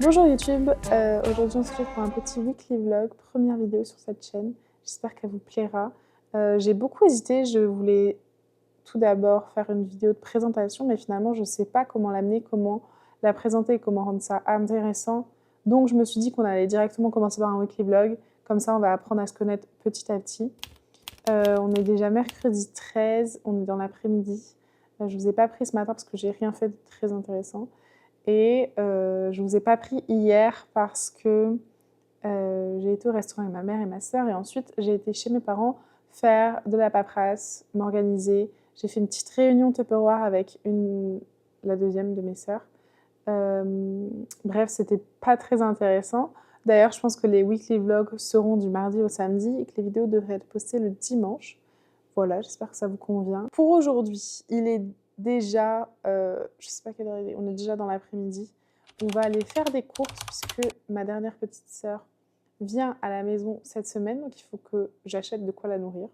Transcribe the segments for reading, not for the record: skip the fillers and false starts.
Bonjour YouTube, aujourd'hui on se retrouve pour un petit weekly vlog, première vidéo sur cette chaîne, j'espère qu'elle vous plaira. J'ai beaucoup hésité, je voulais tout d'abord faire une vidéo de présentation, mais finalement je ne sais pas comment l'amener, comment la présenter et comment rendre ça intéressant. Donc je me suis dit qu'on allait directement commencer par un weekly vlog, comme ça on va apprendre à se connaître petit à petit. On est déjà mercredi 13, on est dans l'après-midi. Je ne vous ai pas pris ce matin parce que j'ai rien fait de très intéressant. Et je ne vous ai pas pris hier parce que j'ai été au restaurant avec ma mère et ma sœur. Et ensuite, j'ai été chez mes parents faire de la paperasse, m'organiser. J'ai fait une petite réunion Tupperware avec la deuxième de mes sœurs. Bref, c'était pas très intéressant. D'ailleurs, je pense que les weekly vlogs seront du mardi au samedi et que les vidéos devraient être postées le dimanche. Voilà, j'espère que ça vous convient. Pour aujourd'hui, il est déjà, je sais pas quelle heure il est, on est déjà dans l'après-midi. On va aller faire des courses puisque ma dernière petite sœur vient à la maison cette semaine, donc il faut que j'achète de quoi la nourrir.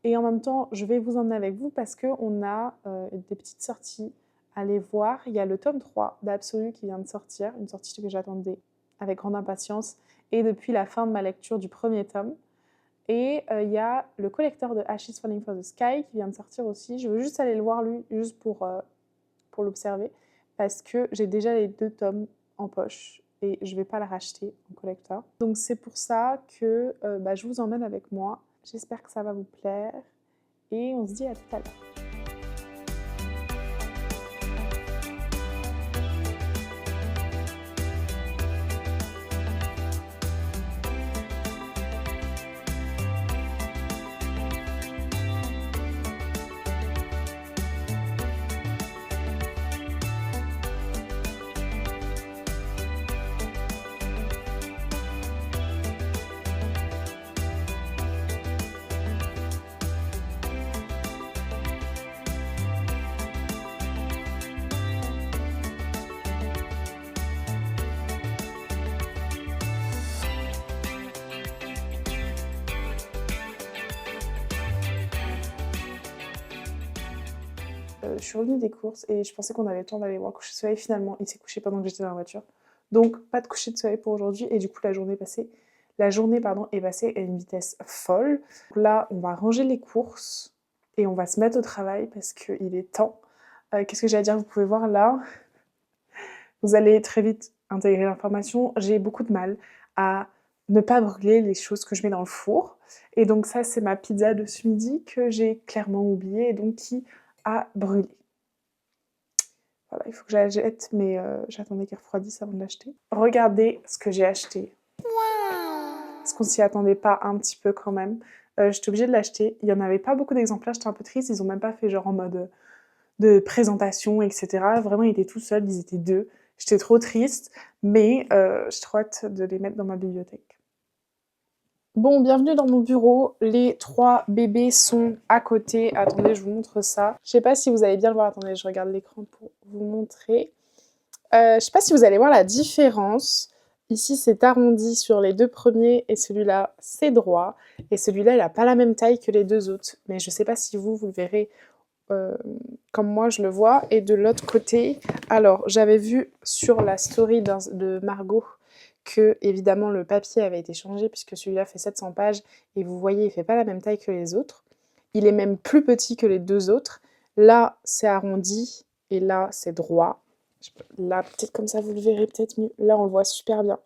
Et en même temps, je vais vous emmener avec vous parce qu'on a des petites sorties à aller voir. Il y a le tome 3 d'Absolu qui vient de sortir, une sortie que j'attendais avec grande impatience, et depuis la fin de ma lecture du premier tome. Et il y a le collecteur de Ashes Falling for the Sky qui vient de sortir aussi. Je veux juste aller le voir lui, juste pour l'observer, parce que j'ai déjà les 2 tomes en poche et je ne vais pas le racheter en collector. Donc c'est pour ça que je vous emmène avec moi. J'espère que ça va vous plaire et on se dit à tout à l'heure. Je suis revenue des courses et je pensais qu'on avait le temps d'aller voir le coucher de soleil. Finalement, il s'est couché pendant que j'étais dans la voiture. Donc, pas de coucher de soleil pour aujourd'hui. Et du coup, la journée est passée à une vitesse folle. Là, on va ranger les courses et on va se mettre au travail parce qu'il est temps. Qu'est-ce que j'ai à dire? Vous pouvez voir là. Vous allez très vite intégrer l'information. J'ai beaucoup de mal à ne pas brûler les choses que je mets dans le four. Et donc ça, c'est ma pizza de ce midi que j'ai clairement oubliée et donc qui a brûlé. Voilà, il faut que je la jette, mais j'attendais qu'elle refroidisse avant de l'acheter. Regardez ce que j'ai acheté. Est-ce qu'on s'y attendait pas un petit peu quand même? J'étais obligée de l'acheter. Il n'y en avait pas beaucoup d'exemplaires, j'étais un peu triste. Ils ont même pas fait genre en mode de présentation, etc. Vraiment, il était tout seul, ils étaient 2. J'étais trop triste, mais j'ai trop hâte de les mettre dans ma bibliothèque. Bon, bienvenue dans mon bureau. Les 3 bébés sont à côté. Attendez, je vous montre ça. Je sais pas si vous allez bien le voir. Attendez, je regarde l'écran pour vous montrer. Je sais pas si vous allez voir la différence. Ici, c'est arrondi sur les 2 premiers et celui-là, c'est droit. Et celui-là, il n'a pas la même taille que les 2 autres. Mais je sais pas si vous le verrez comme moi je le vois. Et de l'autre côté, alors, j'avais vu sur la story de Margot que, évidemment, le papier avait été changé puisque celui-là fait 700 pages et vous voyez, il fait pas la même taille que les autres. Il est même plus petit que les 2 autres. Là, c'est arrondi et là, c'est droit. Là, peut-être comme ça, vous le verrez peut-être mieux. Là, on le voit super bien.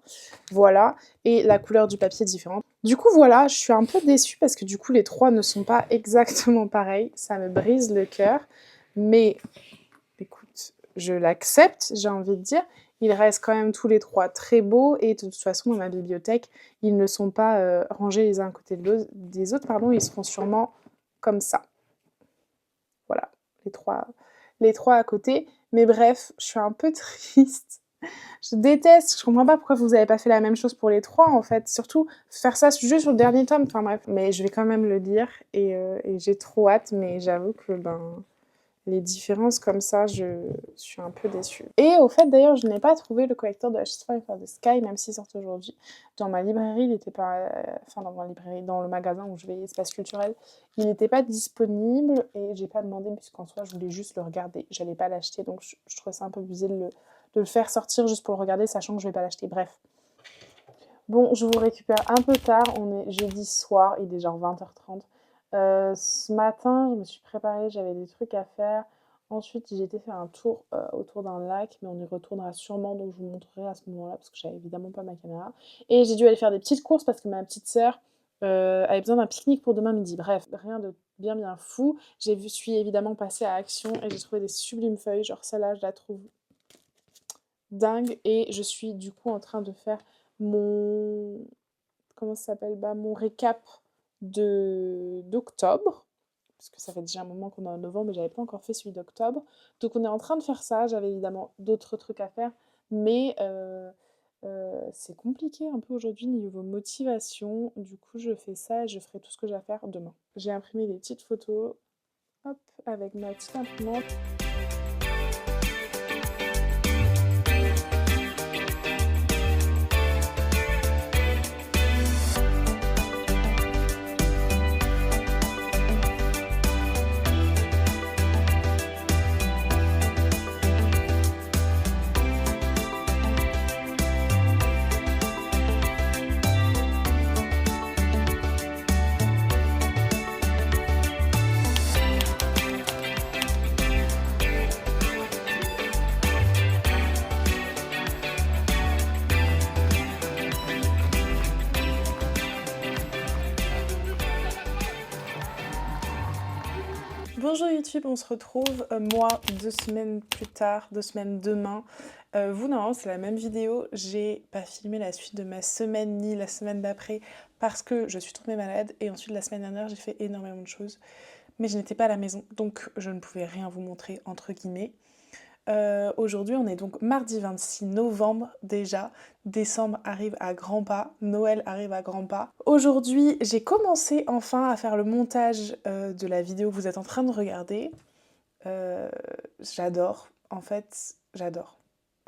Voilà. Et la couleur du papier est différente. Du coup, voilà, je suis un peu déçue parce que du coup, les 3 ne sont pas exactement pareils. Ça me brise le cœur. Mais, écoute, je l'accepte, j'ai envie de dire. Ils restent quand même tous les 3 très beaux et de toute façon, dans ma bibliothèque, ils ne sont pas rangés les uns à côté des autres. Pardon, ils seront sûrement comme ça. Voilà, les 3 à côté. Mais bref, je suis un peu triste. Je déteste, je comprends pas pourquoi vous avez pas fait la même chose pour les 3 en fait. Surtout, faire ça juste sur le dernier tome, enfin bref. Mais je vais quand même le lire et j'ai trop hâte, mais j'avoue que les différences comme ça, je suis un peu déçue. Et au fait, d'ailleurs, je n'ai pas trouvé le collecteur de Ashes Falling for the Sky, même s'il sort aujourd'hui. Dans ma librairie, il n'était pas... Enfin, dans ma librairie, dans le magasin où je vais, Espace Culturel, il n'était pas disponible et j'ai pas demandé puisqu'en soi, je voulais juste le regarder. J'allais pas l'acheter, donc je trouvais ça un peu abusé de de le faire sortir juste pour le regarder, sachant que je vais pas l'acheter. Bref. Bon, je vous récupère un peu tard, on est jeudi soir, il est genre 20h30. Ce matin, je me suis préparée, j'avais des trucs à faire. Ensuite, j'ai été faire un tour autour d'un lac, mais on y retournera sûrement, donc je vous montrerai à ce moment-là, parce que j'avais évidemment pas ma caméra. Et j'ai dû aller faire des petites courses parce que ma petite sœur avait besoin d'un pique-nique pour demain midi. Bref, rien de bien fou. Suis évidemment passée à Action et j'ai trouvé des sublimes feuilles, genre celle-là, je la trouve dingue. Et je suis du coup en train de faire mon... comment ça s'appelle, mon récap d'octobre, parce que ça fait déjà un moment qu'on est en novembre, mais j'avais pas encore fait celui d'octobre. Donc on est en train de faire ça, j'avais évidemment d'autres trucs à faire, mais c'est compliqué un peu aujourd'hui niveau motivation. Du coup, je fais ça et je ferai tout ce que j'ai à faire demain. J'ai imprimé des petites photos, hop, avec ma petite imprimante. Bonjour YouTube, on se retrouve, moi, 2 semaines plus tard, 2 semaines demain. Vous, normalement, c'est la même vidéo. J'ai pas filmé la suite de ma semaine ni la semaine d'après parce que je suis tombée malade. Et ensuite, la semaine dernière, j'ai fait énormément de choses. Mais je n'étais pas à la maison, donc je ne pouvais rien vous montrer, entre guillemets. Aujourd'hui, on est donc mardi 26 novembre déjà. Décembre arrive à grands pas, Noël arrive à grands pas. Aujourd'hui, j'ai commencé enfin à faire le montage de la vidéo que vous êtes en train de regarder. J'adore, en fait, j'adore.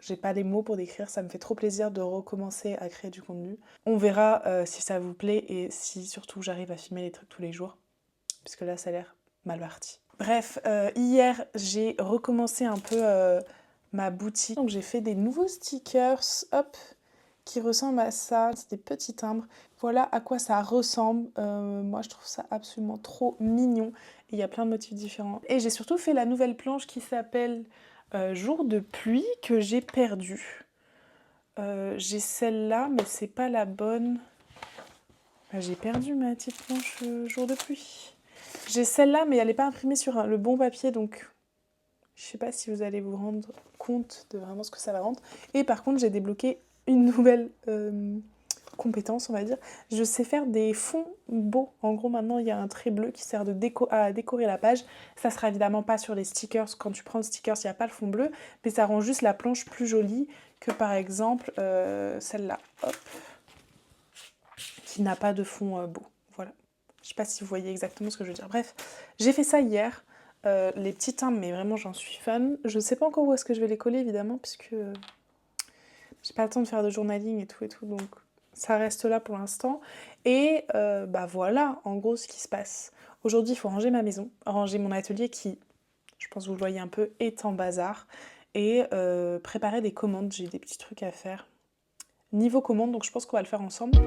J'ai pas les mots pour décrire, ça me fait trop plaisir de recommencer à créer du contenu. On verra si ça vous plaît et si surtout j'arrive à filmer les trucs tous les jours, puisque là ça a l'air mal parti. Bref, hier j'ai recommencé un peu ma boutique. Donc j'ai fait des nouveaux stickers, hop, qui ressemblent à ça. C'est des petits timbres. Voilà à quoi ça ressemble. Moi je trouve ça absolument trop mignon. Il y a plein de motifs différents. Et j'ai surtout fait la nouvelle planche qui s'appelle Jour de pluie que j'ai perdue. J'ai celle-là, mais c'est pas la bonne. J'ai perdu ma petite planche Jour de pluie. J'ai celle-là, mais elle n'est pas imprimée sur le bon papier, donc je sais pas si vous allez vous rendre compte de vraiment ce que ça va rendre. Et par contre, j'ai débloqué une nouvelle compétence, on va dire. Je sais faire des fonds beaux. En gros, maintenant, il y a un trait bleu qui sert à décorer la page. Ça sera évidemment pas sur les stickers. Quand tu prends le sticker, il n'y a pas le fond bleu, mais ça rend juste la planche plus jolie que par exemple celle-là, hop, qui n'a pas de fond beau. Voilà. Je sais pas si vous voyez exactement ce que je veux dire. Bref, j'ai fait ça hier. Les petits timbres, mais vraiment j'en suis fan. Je sais pas encore où est-ce que je vais les coller évidemment, puisque j'ai pas le temps de faire de journaling et tout, donc ça reste là pour l'instant. Et bah voilà, en gros ce qui se passe. Aujourd'hui il faut ranger ma maison, ranger mon atelier qui, je pense que vous le voyez un peu, est en bazar. Et préparer des commandes, j'ai des petits trucs à faire. Niveau commande, donc je pense qu'on va le faire ensemble.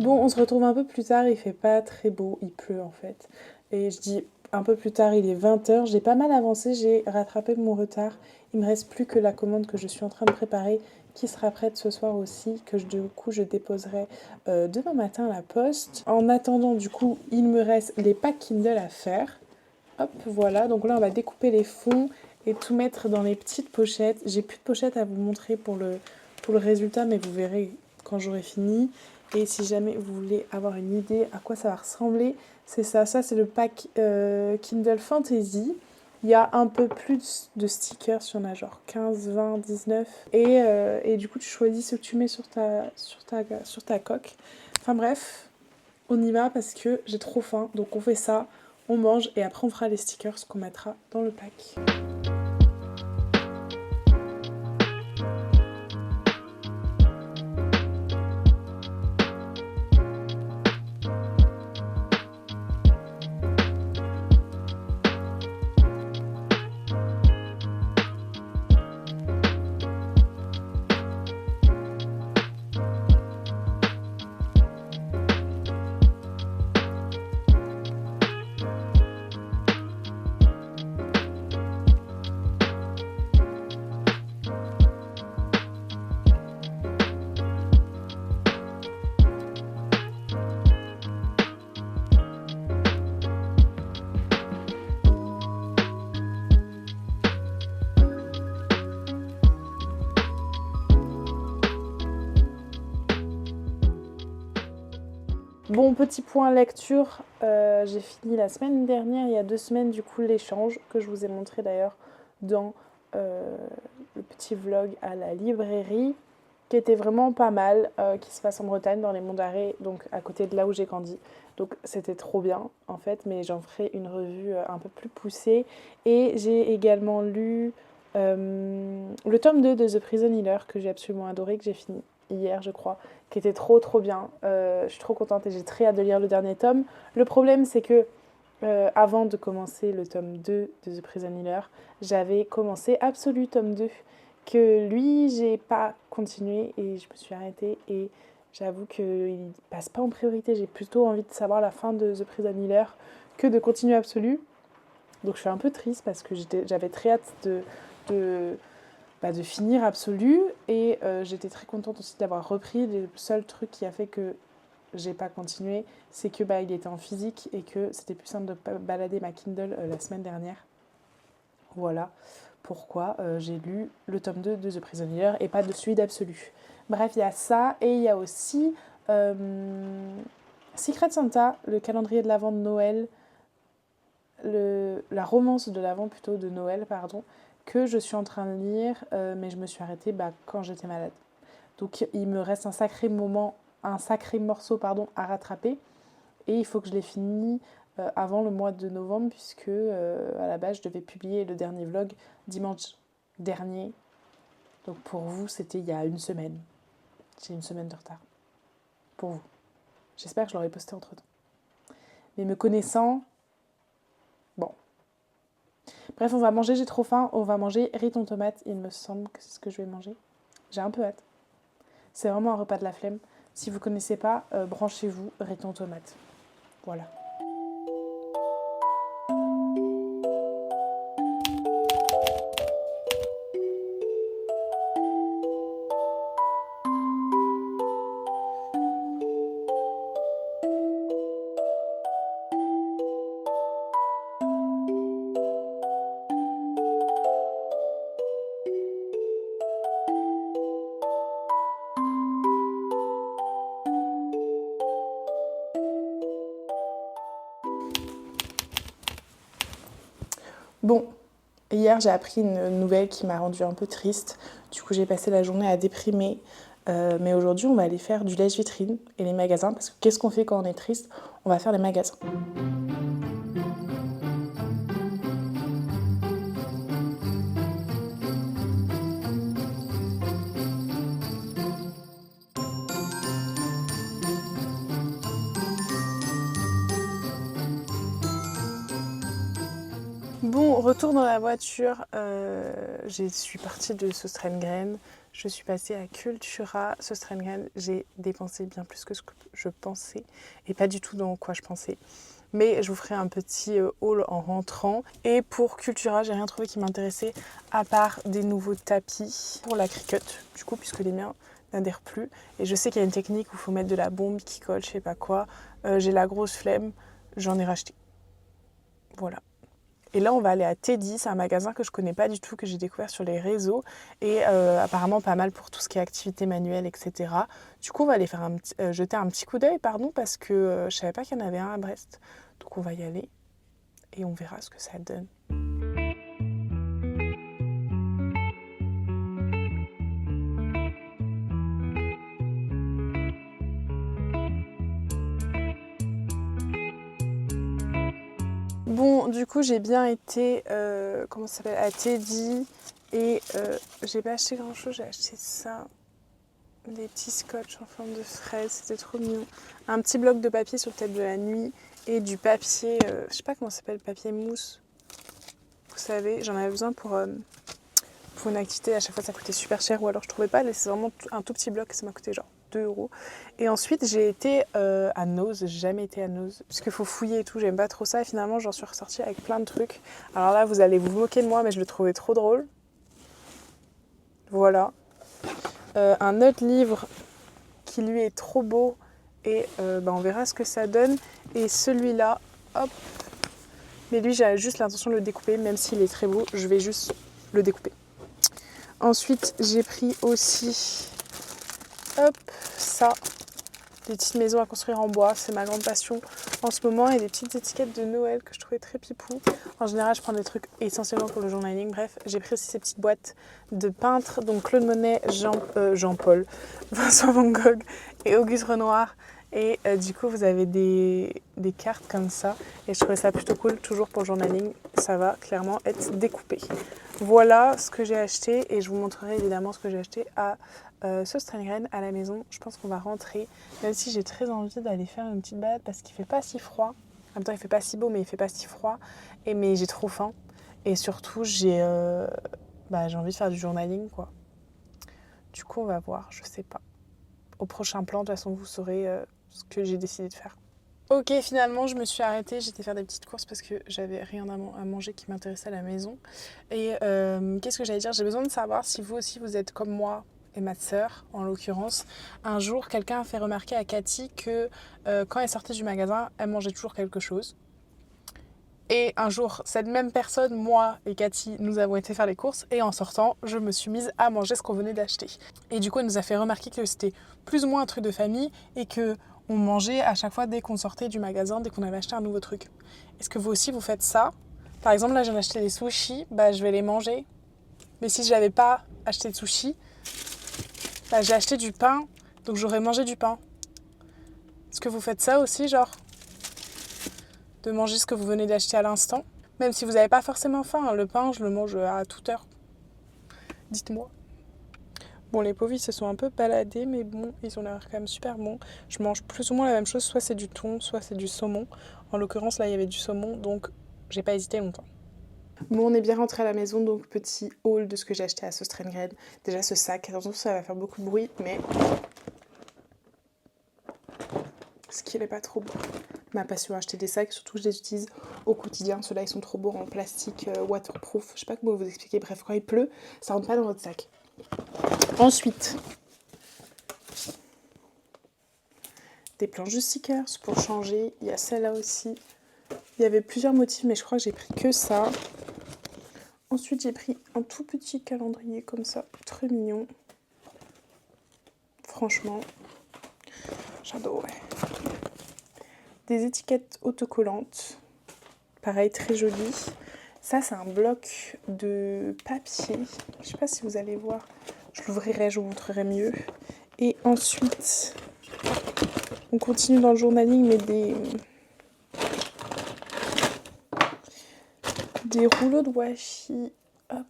Bon, on se retrouve un peu plus tard, il fait pas très beau, il pleut en fait. Et je dis un peu plus tard, il est 20h, j'ai pas mal avancé, j'ai rattrapé mon retard. Il me reste plus que la commande que je suis en train de préparer, qui sera prête ce soir aussi, que du coup je déposerai demain matin à la poste. En attendant, du coup, il me reste les packs Kindle à faire. Hop, voilà, donc là on va découper les fonds et tout mettre dans les petites pochettes. J'ai plus de pochettes à vous montrer pour le résultat, mais vous verrez quand j'aurai fini. Et si jamais vous voulez avoir une idée à quoi ça va ressembler, c'est ça. Ça, c'est le pack Kindle Fantasy. Il y a un peu plus de stickers, il y en a genre 15, 20, 19. Et du coup, tu choisis ce que tu mets sur ta coque. Enfin bref, on y va parce que j'ai trop faim. Donc on fait ça, on mange et après on fera les stickers qu'on mettra dans le pack. Bon, petit point lecture, j'ai fini la semaine dernière, il y a 2 semaines, du coup, l'échange, que je vous ai montré d'ailleurs dans le petit vlog à la librairie, qui était vraiment pas mal, qui se passe en Bretagne, dans les Monts d'Arrée, donc à côté de là où j'ai grandi. Donc c'était trop bien, en fait, mais j'en ferai une revue un peu plus poussée. Et j'ai également lu le tome 2 de The Prison Healer, que j'ai absolument adoré, que j'ai fini hier, je crois, qui était trop trop bien. Je suis trop contente et j'ai très hâte de lire le dernier tome. Le problème, c'est que avant de commencer le tome 2 de The Prison Healer, j'avais commencé Absolu tome 2, que lui, j'ai pas continué et je me suis arrêtée. Et j'avoue qu'il passe pas en priorité. J'ai plutôt envie de savoir la fin de The Prison Healer que de continuer Absolu. Donc je suis un peu triste parce que j'avais très hâte de finir Absolu et j'étais très contente aussi d'avoir repris. Le seul truc qui a fait que j'ai pas continué, c'est que il était en physique et que c'était plus simple de balader ma Kindle la semaine dernière. Voilà pourquoi j'ai lu le tome 2 de The Prisoner et pas de celui d'Absolu. Bref, il y a ça et il y a aussi Secret Santa, le calendrier de l'Avent de Noël, la romance de l'Avent plutôt de Noël, pardon, que je suis en train de lire, mais je me suis arrêtée quand j'étais malade. Donc il me reste un sacré morceau à rattraper et il faut que je l'ai fini avant le mois de novembre puisque à la base je devais publier le dernier vlog dimanche dernier. Donc pour vous c'était il y a une semaine. J'ai une semaine de retard. Pour vous. J'espère que je l'aurai posté entre temps. Mais me connaissant, bon. Bref, on va manger, j'ai trop faim. On va manger riz thon tomate. Il me semble que c'est ce que je vais manger. J'ai un peu hâte. C'est vraiment un repas de la flemme. Si vous ne connaissez pas, branchez-vous, riz thon tomate. Voilà. Bon, hier j'ai appris une nouvelle qui m'a rendue un peu triste. Du coup j'ai passé la journée à déprimer. Mais aujourd'hui on va aller faire du lèche-vitrine et les magasins. Parce que qu'est-ce qu'on fait quand on est triste? On va faire les magasins. Bon, retour dans la voiture, je suis partie de Söstrengren, je suis passée à Cultura. Söstrengren, j'ai dépensé bien plus que ce que je pensais et pas du tout dans quoi je pensais. Mais je vous ferai un petit haul en rentrant. Et pour Cultura, j'ai rien trouvé qui m'intéressait à part des nouveaux tapis pour la cricut, du coup, puisque les miens n'adhèrent plus. Et je sais qu'il y a une technique où il faut mettre de la bombe qui colle, je sais pas quoi. J'ai la grosse flemme, j'en ai racheté. Voilà. Et là, on va aller à Teddy, c'est un magasin que je connais pas du tout, que j'ai découvert sur les réseaux et apparemment pas mal pour tout ce qui est activité manuelle, etc. Du coup, on va aller faire jeter un petit coup d'œil, parce que je savais pas qu'il y en avait un à Brest. Donc on va y aller et on verra ce que ça donne. Bon, du coup, j'ai bien été, comment ça s'appelle, à Teddy. Et j'ai pas acheté grand chose, j'ai acheté ça. Des petits scotch en forme de fraise, c'était trop mignon. Un petit bloc de papier sur le thème de la nuit. Et du papier, je sais pas comment ça s'appelle, papier mousse. Vous savez, j'en avais besoin pour une activité. À chaque fois, ça coûtait super cher. Ou alors, je trouvais pas. C'est vraiment un tout petit bloc, ça m'a coûté genre 2 euros. Et ensuite, j'ai été à Nose. J'ai jamais été à Nose. Parce qu'il faut fouiller et tout. J'aime pas trop ça. Et finalement, j'en suis ressortie avec plein de trucs. Alors là, vous allez vous moquer de moi, mais je le trouvais trop drôle. Voilà. Un autre livre qui lui est trop beau. Et on verra ce que ça donne. Et celui-là, hop. Mais lui, j'ai juste l'intention de le découper. Même s'il est très beau, je vais juste le découper. Ensuite, j'ai pris aussi, hop, ça, des petites maisons à construire en bois, c'est ma grande passion en ce moment, et des petites étiquettes de Noël que je trouvais très pipou. En général, je prends des trucs essentiellement pour le journaling, bref, j'ai pris aussi ces petites boîtes de peintres, donc Claude Monet, Jean-Paul, Vincent Van Gogh et Auguste Renoir. Et du coup, vous avez des cartes comme ça. Et je trouvais ça plutôt cool, toujours pour le journaling. Ça va clairement être découpé. Voilà ce que j'ai acheté. Et je vous montrerai évidemment ce que j'ai acheté à Söstrengren à la maison. Je pense qu'on va rentrer. Même si j'ai très envie d'aller faire une petite balade parce qu'il fait pas si froid. En même temps, il fait pas si beau, mais il fait pas si froid. Mais j'ai trop faim. Et surtout, j'ai envie de faire du journaling, quoi. Du coup, on va voir. Je sais pas. Au prochain plan, de toute façon, vous saurez ce que j'ai décidé de faire. Ok, finalement, je me suis arrêtée. J'étais faire des petites courses parce que j'avais rien à manger qui m'intéressait à la maison. Et qu'est-ce que j'allais dire? J'ai besoin de savoir si vous aussi, vous êtes comme moi et ma sœur, en l'occurrence. Un jour, quelqu'un a fait remarquer à Cathy que quand elle sortait du magasin, elle mangeait toujours quelque chose. Et un jour, cette même personne, moi et Cathy, nous avons été faire les courses et en sortant, je me suis mise à manger ce qu'on venait d'acheter. Et du coup, elle nous a fait remarquer que c'était plus ou moins un truc de famille et que on mangeait à chaque fois dès qu'on sortait du magasin, dès qu'on avait acheté un nouveau truc. Est-ce que vous aussi vous faites ça? Par exemple, là, j'ai acheté des sushis, je vais les manger. Mais si je n'avais pas acheté de sushis, j'ai acheté du pain, donc j'aurais mangé du pain. Est-ce que vous faites ça aussi, genre de manger ce que vous venez d'acheter à l'instant? Même si vous n'avez pas forcément faim, le pain, je le mange à toute heure. Dites-moi. Bon, les pauvres, ils se sont un peu baladés, mais bon, ils ont l'air quand même super bons. Je mange plus ou moins la même chose, soit c'est du thon, soit c'est du saumon. En l'occurrence, là, il y avait du saumon, donc j'ai pas hésité longtemps. Bon, on est bien rentré à la maison, donc petit haul de ce que j'ai acheté à Söstrengren. Déjà, ce sac, attention, ça va faire beaucoup de bruit, mais ce qui n'est pas trop beau. Ma passion à acheter des sacs, surtout je les utilise au quotidien. Ceux-là, ils sont trop beaux en plastique waterproof. Je sais pas comment vous expliquer. Bref, quand il pleut, ça rentre pas dans votre sac. Ensuite, des planches de stickers pour changer. Il y a celle-là aussi. Il y avait plusieurs motifs, mais je crois que j'ai pris que ça. Ensuite, j'ai pris un tout petit calendrier comme ça, très mignon. Franchement, j'adore. Des étiquettes autocollantes. Pareil, très joli. Ça, c'est un bloc de papier. Je sais pas si vous allez voir. Je l'ouvrirai, je vous montrerai mieux. Et ensuite, on continue dans le journaling, mais des rouleaux de washi. Hop,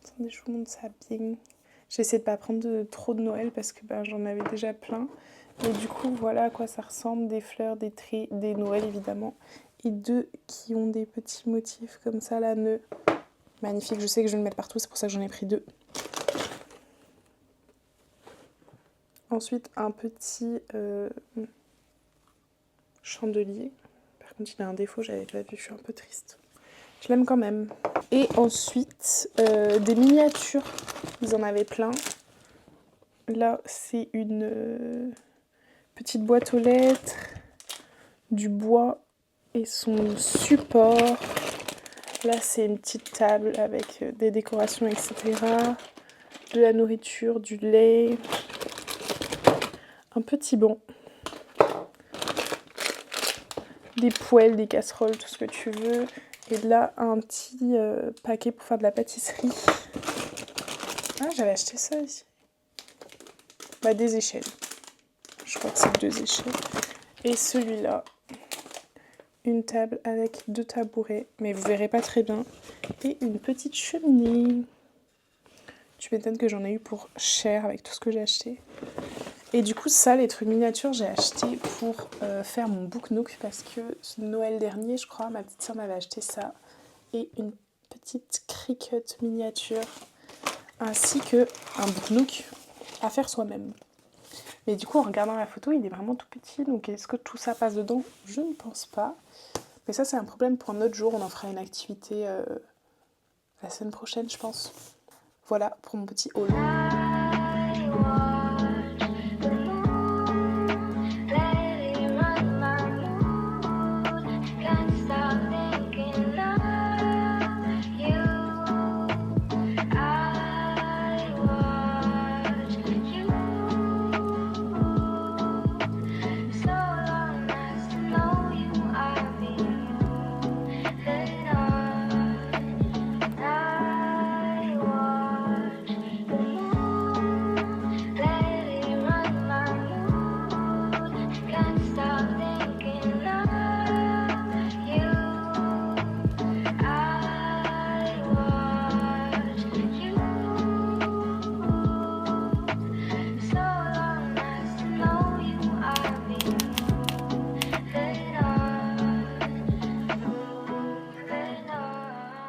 attendez, je vous montre ça bien. J'essaie de pas prendre trop de Noël parce que j'en avais déjà plein. Mais du coup, voilà à quoi ça ressemble. Des fleurs, des traits, des Noël évidemment. Et deux qui ont des petits motifs comme ça, là, nœud. Magnifique, je sais que je vais le mettre partout, c'est pour ça que j'en ai pris deux. Ensuite, un petit chandelier. Par contre, il a un défaut, j'avais déjà vu, je suis un peu triste. Je l'aime quand même. Et ensuite, des miniatures. Ils en avaient plein. Là, c'est une petite boîte aux lettres, du bois et son support. Là, c'est une petite table avec des décorations, etc. De la nourriture, du lait. Un petit banc. Des poêles, des casseroles, tout ce que tu veux. Et là, un petit paquet pour faire de la pâtisserie. Ah, j'avais acheté ça ici. Des échelles. Je crois que c'est 2 échelles. Et celui-là, une table avec 2 tabourets, mais vous verrez pas très bien, et une petite cheminée. Tu m'étonnes que j'en ai eu pour cher avec tout ce que j'ai acheté. Et du coup, ça, les trucs miniatures, j'ai acheté pour faire mon book nook parce que Noël dernier, je crois, ma petite soeur m'avait acheté ça. Et une petite Cricut miniature, ainsi que un book nook à faire soi-même. Mais du coup, en regardant la photo, il est vraiment tout petit, donc est-ce que tout ça passe dedans? Je ne pense pas. Mais ça, c'est un problème pour un autre jour, on en fera une activité la semaine prochaine, je pense. Voilà pour mon petit haul.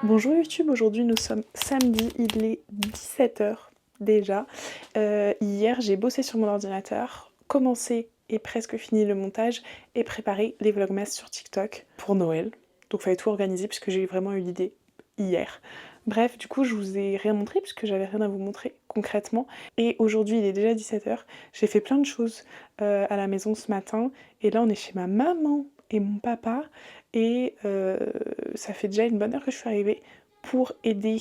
Bonjour YouTube, aujourd'hui nous sommes samedi, il est 17h déjà. Hier j'ai bossé sur mon ordinateur, commencé et presque fini le montage et préparé les vlogmas sur TikTok pour Noël. Donc il fallait tout organiser puisque j'ai vraiment eu l'idée hier. Bref, du coup je vous ai rien montré puisque j'avais rien à vous montrer concrètement. Et aujourd'hui il est déjà 17h, j'ai fait plein de choses à la maison ce matin. Et là on est chez ma maman et mon papa. Et ça fait déjà une bonne heure que je suis arrivée pour aider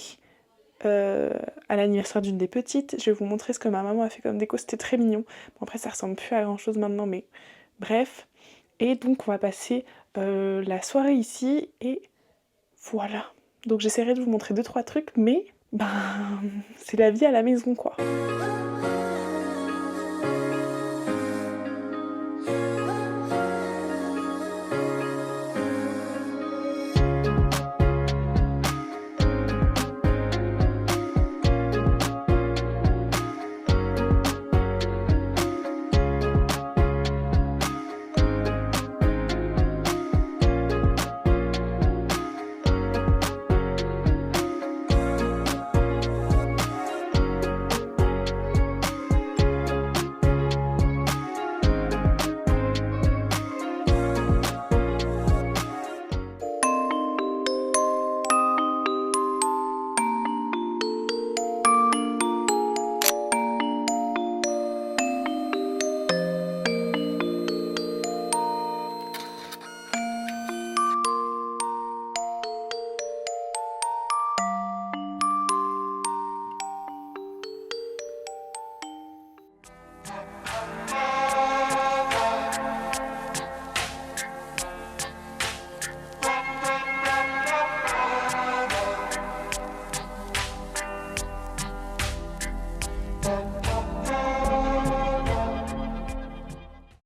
à l'anniversaire d'une des petites. Je vais vous montrer ce que ma maman a fait comme déco, c'était très mignon. Bon, après ça ressemble plus à grand chose maintenant, mais bref. Et donc on va passer la soirée ici et voilà. Donc j'essaierai de vous montrer 2-3 trucs, mais ben c'est la vie à la maison quoi.